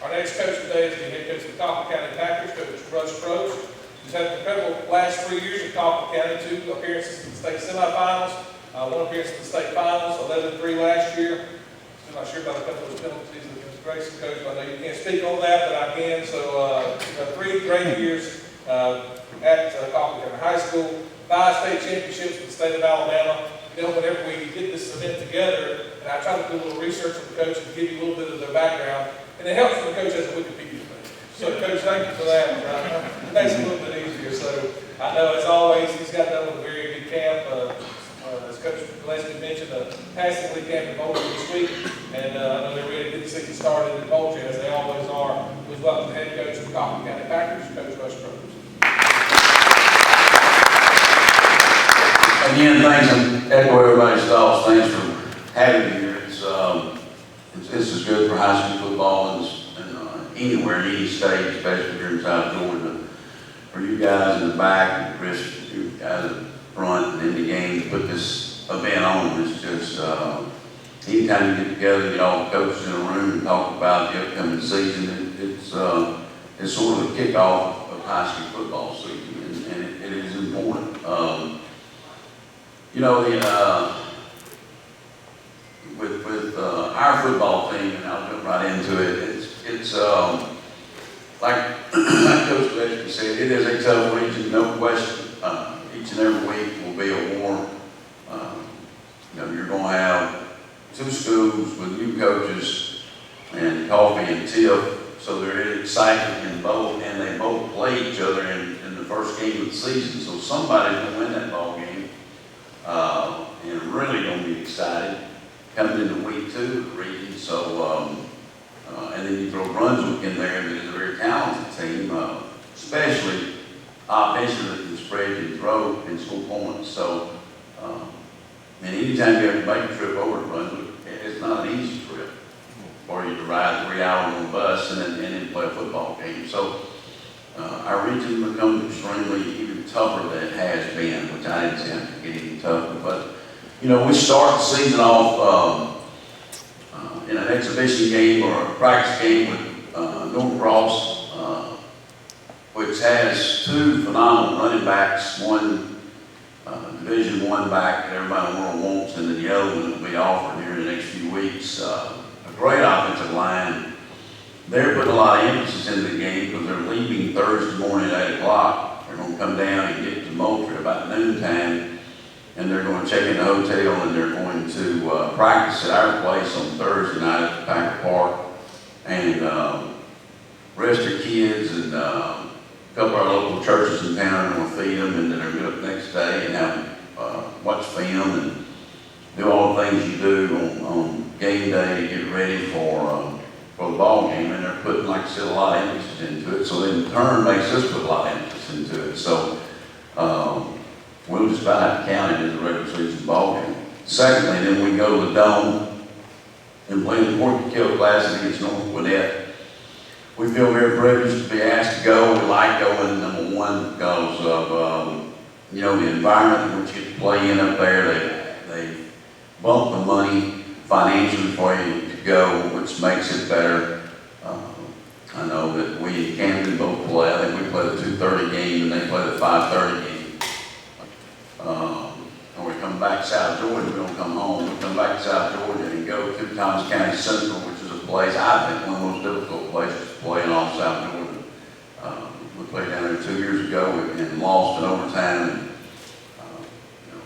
Our next coach today is the head coach of the Coffee County Packers, Coach Propst. He's had an incredible last 3 years at Coffee County, 2 appearances in the state semifinals, 1 appearance in the state finals, 11-3 last year. Still not sure about a couple of those penalties against Grayson, Coach, but I know you can't speak on that, but I can. So 3 great years at Coffee County High School, 5 state championships in the state of Alabama. You know, whenever we get this event together, and I try to do a little research on the coach and give you a little bit of their background, and it helps when the coach has a Wikipedia page. So, Coach, thank you for that. It makes it a little bit easier. So, I know, as always, he's got done with a very good camp. As Coach Gillespie mentioned, a passing league camp in Poultry this week, and I know they're ready to get the season started in Poultry, as they always are. Please welcome the head coach of the Coffee County Packers, Coach Propst. Again, thanks, and echo everybody's thoughts. Thanks for having me here. This is good for high school football and anywhere, in any state, especially here in South Georgia. For you guys in the back, and Chris, you guys in front, and in the game, to put this event on, it's just, anytime you get together, you get all the coaches in a room and talk about the upcoming season, it's sort of the kickoff of high school football season, and it is important. You know, with our football team, and I'll jump right into it, it's like Coach Gillespie said, it is a tough region, no question. Each and every week will be a war. You know, you're going to have 2 schools with new coaches and Coffee and Tiff, so there is excitement in both, and they both play each other in the first game of the season, so somebody's going to win that ball game. And really going to be excited coming into week 2 of the region. So, and then you throw Brunswick in there, that is a very talented team, especially offensively that can spread and throw and score points. So, and anytime you have to make a trip over to Brunswick, it's not an easy trip for you to ride 3 hours on the bus and then play a football game. So, our region becomes extremely even tougher than it has been, which I didn't see it get even tougher. But, you know, we start the season off in an exhibition game or a practice game with Propst, which has 2 phenomenal running backs, one Division I back that everybody in the world wants, and then the other one that will be offered here in the next few weeks. A great offensive line. They're putting a lot of emphasis into the game because they're leaving Thursday morning at 8 o'clock. They're going to come down and get to Moultrie about noontime, and they're going to check in the hotel, and they're going to practice at our place on Thursday night at the Packer Park, and rest their kids, and a couple of our local churches in town are going to feed them, and then they're going to get up the next day and have them watch film and do all the things you do on game day to get ready for the ball game, and they're putting, like I said, a lot of emphasis into it. So then in turn makes us put a lot of emphasis into it. So we'll just about have to count it as a regular season ball game. Secondly, then we go to the Dome and play the Porky Kill Classic against North Gwinnett. We feel very privileged to be asked to go. We like going, number one, because of you know, the environment in which you get to play in up there. They bump the money financially for you to go, which makes it better. I know that we in Camden both play. I think we play the 2:30 game and they play the 5:30 game. And we come back to South Georgia, we don't come home. We come back to South Georgia and go to Thomas County Central, which is a place, I think, one of the most difficult places to play in all South Georgia. We played down there 2 years ago and lost in overtime. And, you know,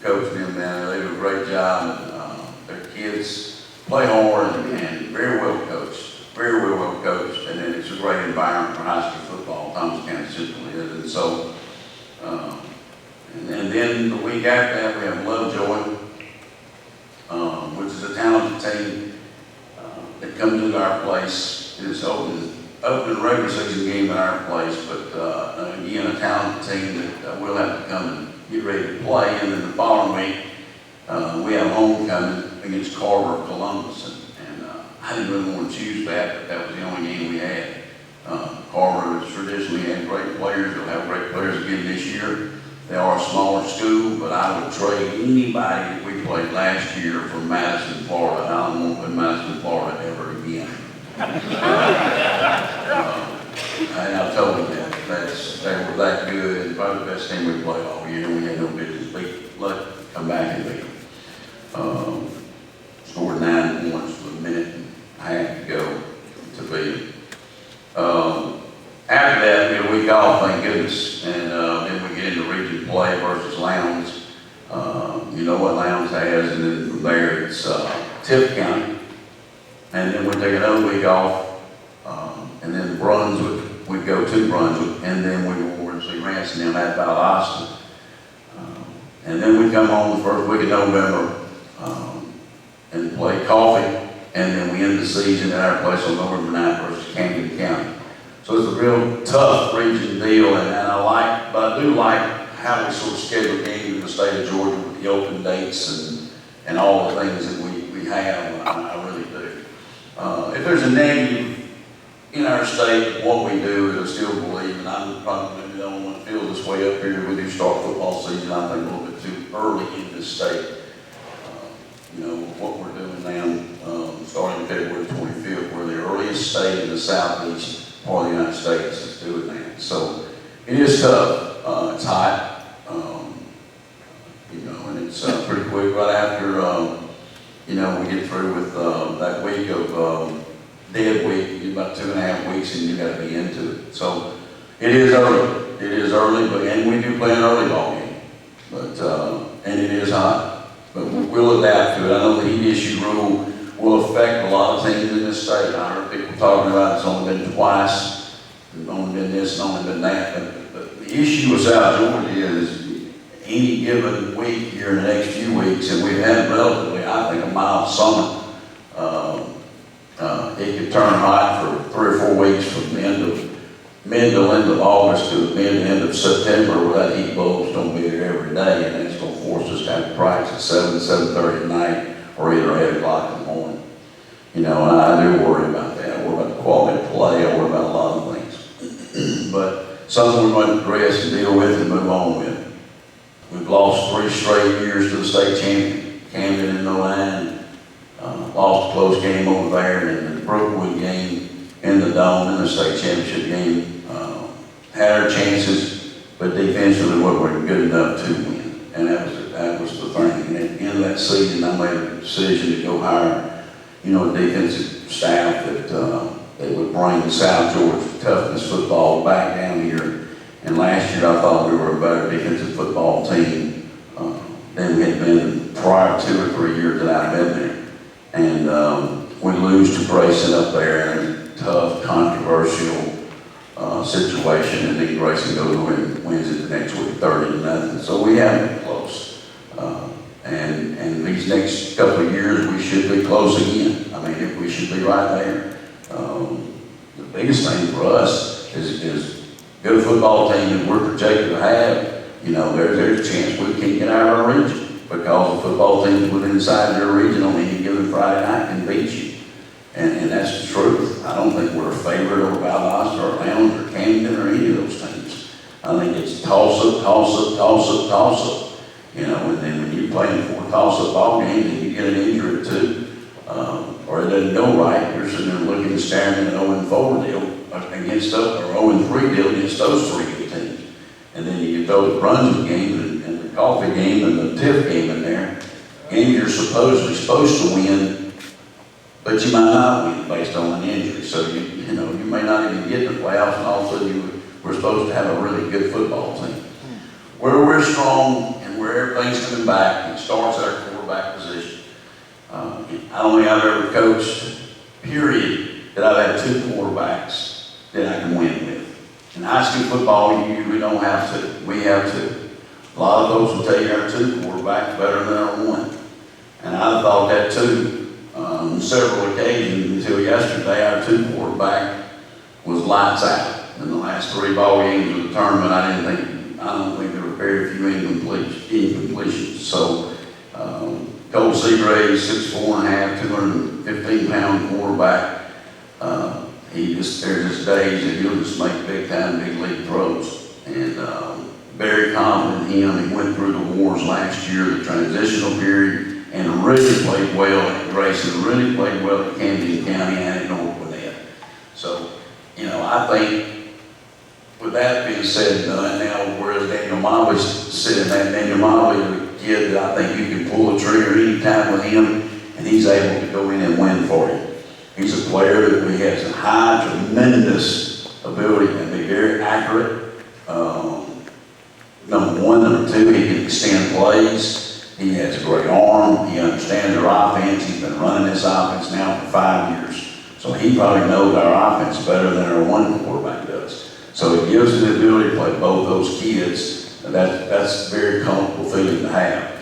coach them down there, they do a great job. And, their kids play hard and very well coached, and then it's a great environment for high school football. Thomas County Central is, and so, and then the week after that we have Lovejoy, which is a talented team that comes into our place. It's open regular season game at our place, but again, a talented team that we'll have to come and get ready to play. And then the following week, we have homecoming against Carver of Columbus, and I didn't really want to choose that, but that was the only game we had. Carver has traditionally had great players. They'll have great players again this year. They are a smaller school, but I would trade anybody that we played last year from Madison, Florida. I don't want to play Madison, Florida ever again. And I told them that they were that good, and probably the best team we played all year. We had no business beat. Let come back and beat them. Scored 9 points with a minute and a half to go to beat them. After that, we had a week off, thank goodness, and then we get into region play versus Lowndes. You know what Lowndes has, and then from there it's Tift County. And then we take another week off, and then Brunswick, we'd go to Brunswick, and then we go over and see Ransom down at Valdosta. And then we come home the first week of November and play Coffee, and then we end the season at our place on November 9th versus Camden County. So it's a real tough region deal, but I do like how we sort of schedule games in the state of Georgia with the open dates and all the things that we have. I really do. If there's a negative in our state, what we do is I still believe, and I'm probably maybe the only one that feels this way up here, we do start football season, I think, a little bit too early in this state. You know, what we're doing now, starting February 25th, we're the earliest state in the southeast part of the United States that's doing that. So it is tough. It's hot, you know, and it's pretty quick right after, you know, we get through with that week of dead week. You get about 2.5 weeks and you got to be into it. So it is early. It is early, and we do play an early ball game. But and it is hot. But we'll adapt to it. I know the heat issue rule will affect a lot of teams in this state. I heard people talking about it's only been twice, it's only been this, and only been that. But the issue with South Georgia is any given week here in the next few weeks, and we've had relatively, I think, a mild summer. It could turn hot for 3 or 4 weeks from the mid to end of August to mid to end of September, where that heat bulb's going to be there every day, and it's going to force us to have to practice at 7:30 at night, or either 8 o'clock in the morning. You know, and I do worry about that. I worry about the quality of play. I worry about a lot of things. But something we're going to address and deal with and move on with. We've lost 3 straight years to the state champion, Camden and Nolan. Lost a close game over there, and then the Brookwood game in the Dome in the state championship game. Had our chances, but defensively we weren't good enough to win. And that was the thing. And at the end of that season, I made a decision to go hire, you know, a defensive staff that would bring the South Georgia toughness football back down here. And last year I thought we were a better defensive football team than we had been prior 2 or 3 years that I've been there. And we lose to Grayson up there in a tough, controversial situation, and then Grayson goes away and wins it the next week 30-0. So we haven't been close. And these next couple of years we should be close again. I mean, if we should be right there. The biggest thing for us is good football team that we're projected to have. You know, there's a chance we can't get out of our region, because the football teams within inside their region on any given Friday night can beat you. And that's the truth. I don't think we're a favorite over Valdosta or Lowndes or Camden or any of those teams. I think it's toss-up, toss-up, toss-up, toss-up. You know, and then when you're playing 4 toss-up ball games and you get an injury or 2, or it doesn't go right, you're sitting there looking and staring at an 0-4 deal against those, or 0-3 deal against those 3 good teams. And then you get those Brunswick game and the Coffee game and the Tiff game in there. Games you're supposedly supposed to win, but you might not win based on an injury. So you know, you may not even get in the playoffs, and all of a sudden we're supposed to have a really good football team. Where we're strong and where everything's coming back, it starts at our quarterback position. I don't think I've ever coached, period, that I've had 2 quarterbacks that I can win with. In high school football, we don't have to. We have to. A lot of folks will tell you our 2 quarterbacks better than our 1. And I thought that too on several occasions until yesterday. Our 2 quarterback was lights out. In the last 3 ball games of the tournament, I don't think there were very few incompletions. So Cole Seagrave, 6'4.5", 215-pound quarterback. There's just days that he'll just make big league throws. And very confident in him. He went through the wars last year, the transitional period, and really played well at Grayson, really played well at Camden County and at North Gwinnett. I think with that being said and done, now whereas Daniel Mobley's sitting there, Daniel Mobley is a kid that I think you can pull a trigger anytime with him, and he's able to go in and win for you. He's a player that he has a high, tremendous ability and be very accurate. Number one. Number two, he can extend plays. He has a great arm. He understands their offense. He's been running this offense now for 5 years. So he probably knows our offense better than our one quarterback does. So it gives us the ability to play both those kids. And that's a very comfortable feeling to have.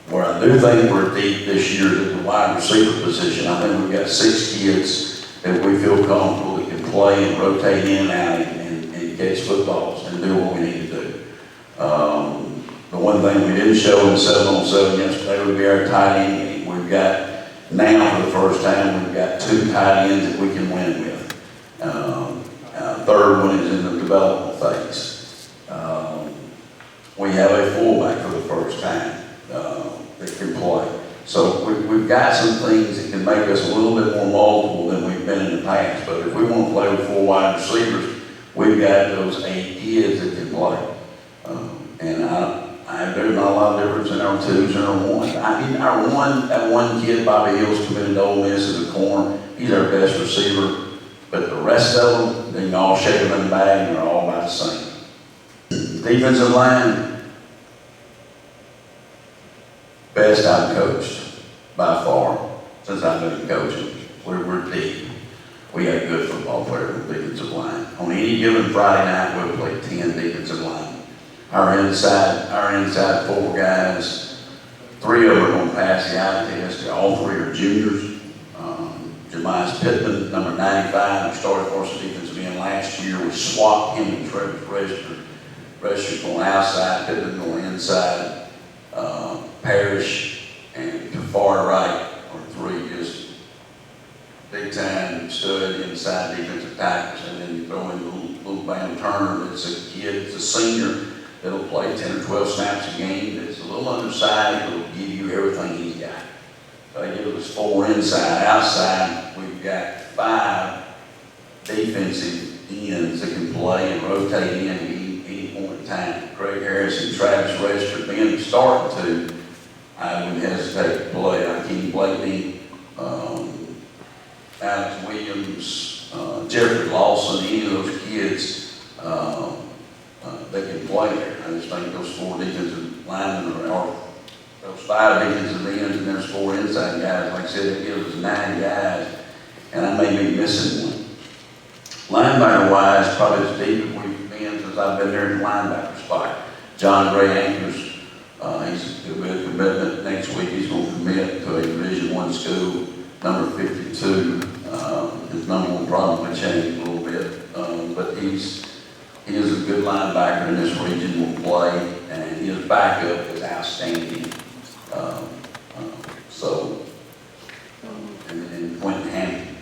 Where I do think we're deep this year is the wide receiver position. I think we've got 6 kids that we feel comfortable that can play and rotate in and out and catch footballs and do what we need to do. The one thing we didn't show in 7-on-7 yesterday would be our tight end game. We've got now, for the first time, we've got 2 tight ends that we can win with. Third one is in the development phase. We have a fullback for the first time that can play. So we've got some things that can make us a little bit more multiple than we've been in the past. But if we want to play with 4 wide receivers, we've got those 8 kids that can play. And there's not a lot of difference in our 2s and our 1s. I mean, that one kid, Bobby Hill's committed to Ole Miss as a corner. He's our best receiver. But the rest of them, they can all shake them in the bag and they're all about the same. Defensive line, best I've coached by far since I've been coaching. We're deep. We got good football players on the defensive line. On any given Friday night, we'll play 10 defensive linemen. Our inside 4 guys, 3 of them are going to pass the eye test. All 3 are juniors. Jemias Pittman, number 95, who started for us as defensive end last year. We swapped him and Travis Register going outside, Pittman going inside. Parrish and to far right are 3 just big time stud inside defensive tackles. And then you throw in little Bam Turner that's a kid, it's a senior that'll play 10 or 12 snaps a game. That's a little undersized, but will give you everything he's got. So they give us 4 inside, outside. We've got 5 defensive ends that can play and rotate in at any point in time. Craig Harris and Travis Register being starting to, I wouldn't hesitate to play. Kenny Blakeney, Alex Williams, Jeffrey Lawson, any of those kids, they can play there. I just think those 4 defensive linemen are those 5 defensive ends and there's 4 inside guys. Like I said, it gives us 9 guys, and I may be missing one. Linebacker-wise, probably as deep as we've been since I've been there in the linebacker spot. John Gray Anchors, he's a good commitment. Next week he's going to commit to a Division I school, number 52. His number will probably change a little bit, but he is a good linebacker in this region, will play, and his backup is outstanding. And Quentin Hampton,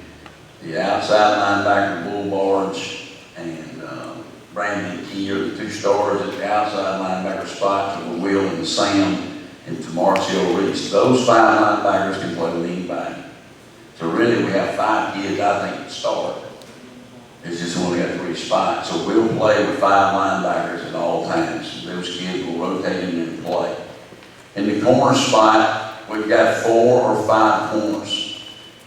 the outside linebacker, Bull Barge, and Brandon Key are the 2 stars at the outside linebacker spots, and Will and Sam and Tamarcio Reese. Those 5 linebackers can play with anybody. So really, we have 5 kids I think to start. It's just only got 3 spots. So we'll play with 5 linebackers at all times. Those kids will rotate in and play. In the corner spot, we've got 4 or 5 corners.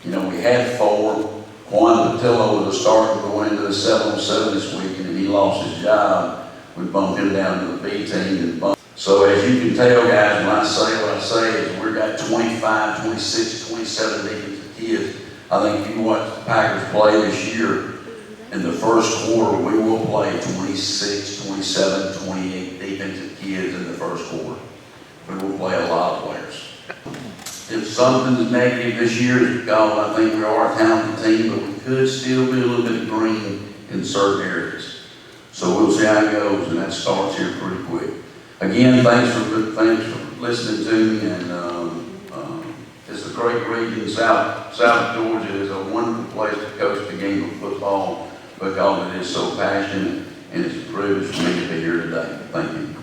You know, we had 4. Juan Patillo was a starter going into the 7-on-7 this week, and he lost his job. We bumped him down to the B team. So as you can tell, guys, when I say what I say is we've got 25, 26, 27 defensive kids. I think if you watch the Packers play this year, in the first quarter, we will play 26, 27, 28 defensive kids in the first quarter. We will play a lot of players. If something's negative this year, it's because I think we are a talented team, but we could still be a little bit green in certain areas. So we'll see how it goes, and that starts here pretty quick. Again, thanks for listening to me, and it's a great region. South Georgia is a wonderful place to coach the game of football because it is so passionate, and it's a privilege for me to be here today. Thank you.